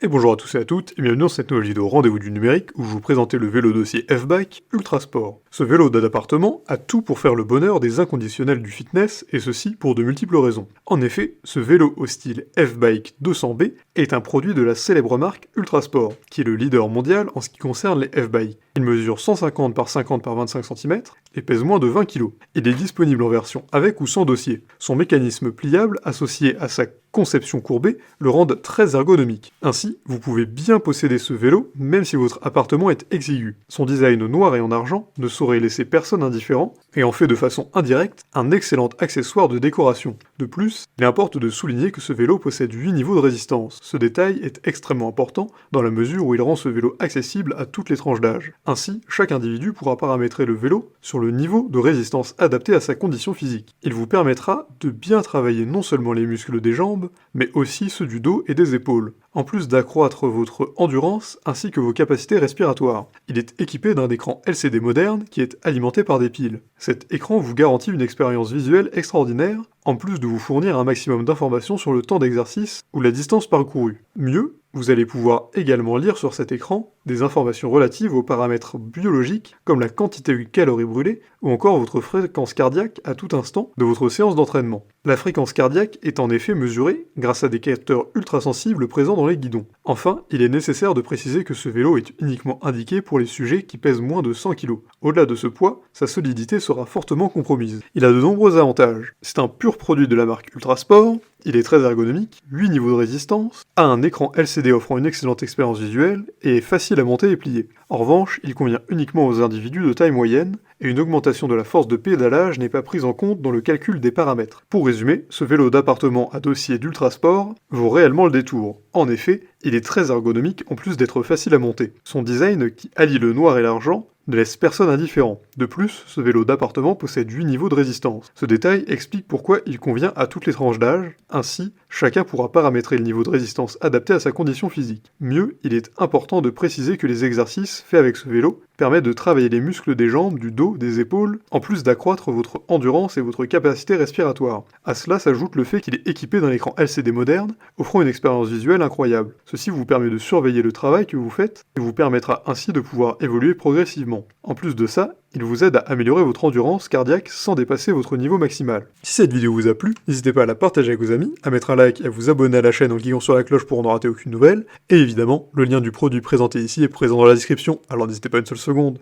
Et bonjour à tous et à toutes, et bienvenue dans cette nouvelle vidéo Rendez-vous du numérique où je vous présenter le vélo dossier F-Bike Ultra Sport. Ce vélo d'appartement a tout pour faire le bonheur des inconditionnels du fitness, et ceci pour de multiples raisons. En effet, ce vélo au style F-Bike 200B est un produit de la célèbre marque Ultra Sport, qui est le leader mondial en ce qui concerne les F-Bike. Il mesure 150 par 50 par 25 cm et pèse moins de 20 kg. Il est disponible en version avec ou sans dossier. Son mécanisme pliable, associé à sa conception courbée, le rendent très ergonomique. Ainsi, vous pouvez bien posséder ce vélo même si votre appartement est exigu. Son design noir et en argent ne saurait laisser personne indifférent et en fait de façon indirecte un excellent accessoire de décoration. De plus, il importe de souligner que ce vélo possède 8 niveaux de résistance. Ce détail est extrêmement important dans la mesure où il rend ce vélo accessible à toutes les tranches d'âge. Ainsi, chaque individu pourra paramétrer le vélo sur le niveau de résistance adapté à sa condition physique. Il vous permettra de bien travailler non seulement les muscles des jambes, mais aussi ceux du dos et des épaules, en plus d'accroître votre endurance ainsi que vos capacités respiratoires. Il est équipé d'un écran LCD moderne qui est alimenté par des piles. Cet écran vous garantit une expérience visuelle extraordinaire, en plus de vous fournir un maximum d'informations sur le temps d'exercice ou la distance parcourue. Mieux, vous allez pouvoir également lire sur cet écran des informations relatives aux paramètres biologiques comme la quantité de calories brûlées ou encore votre fréquence cardiaque à tout instant de votre séance d'entraînement. La fréquence cardiaque est en effet mesurée grâce à des capteurs ultra-sensibles présents dans les guidons. Enfin, il est nécessaire de préciser que ce vélo est uniquement indiqué pour les sujets qui pèsent moins de 100 kg. Au-delà de ce poids, sa solidité sera fortement compromise. Il a de nombreux avantages. C'est un pur produit de la marque Ultra Sport, il est très ergonomique, 8 niveaux de résistance, a un écran LCD offrant une excellente expérience visuelle et est facile à monter et plier. En revanche, il convient uniquement aux individus de taille moyenne et une augmentation de la force de pédalage n'est pas prise en compte dans le calcul des paramètres. Pour résumer, ce vélo d'appartement à dossier d'Ultra Sport vaut réellement le détour. En effet, il est très ergonomique en plus d'être facile à monter. Son design, qui allie le noir et l'argent, ne laisse personne indifférent. De plus, ce vélo d'appartement possède 8 niveaux de résistance. Ce détail explique pourquoi il convient à toutes les tranches d'âge, ainsi, chacun pourra paramétrer le niveau de résistance adapté à sa condition physique. Mieux, il est important de préciser que les exercices faits avec ce vélo permettent de travailler les muscles des jambes, du dos, des épaules, en plus d'accroître votre endurance et votre capacité respiratoire. À cela s'ajoute le fait qu'il est équipé d'un écran LCD moderne, offrant une expérience visuelle incroyable. Ceci vous permet de surveiller le travail que vous faites et vous permettra ainsi de pouvoir évoluer progressivement. En plus de ça, il vous aide à améliorer votre endurance cardiaque sans dépasser votre niveau maximal. Si cette vidéo vous a plu, n'hésitez pas à la partager avec vos amis, à mettre un like et à vous abonner à la chaîne en cliquant sur la cloche pour ne rater aucune nouvelle, et évidemment, le lien du produit présenté ici est présent dans la description, alors n'hésitez pas une seule seconde.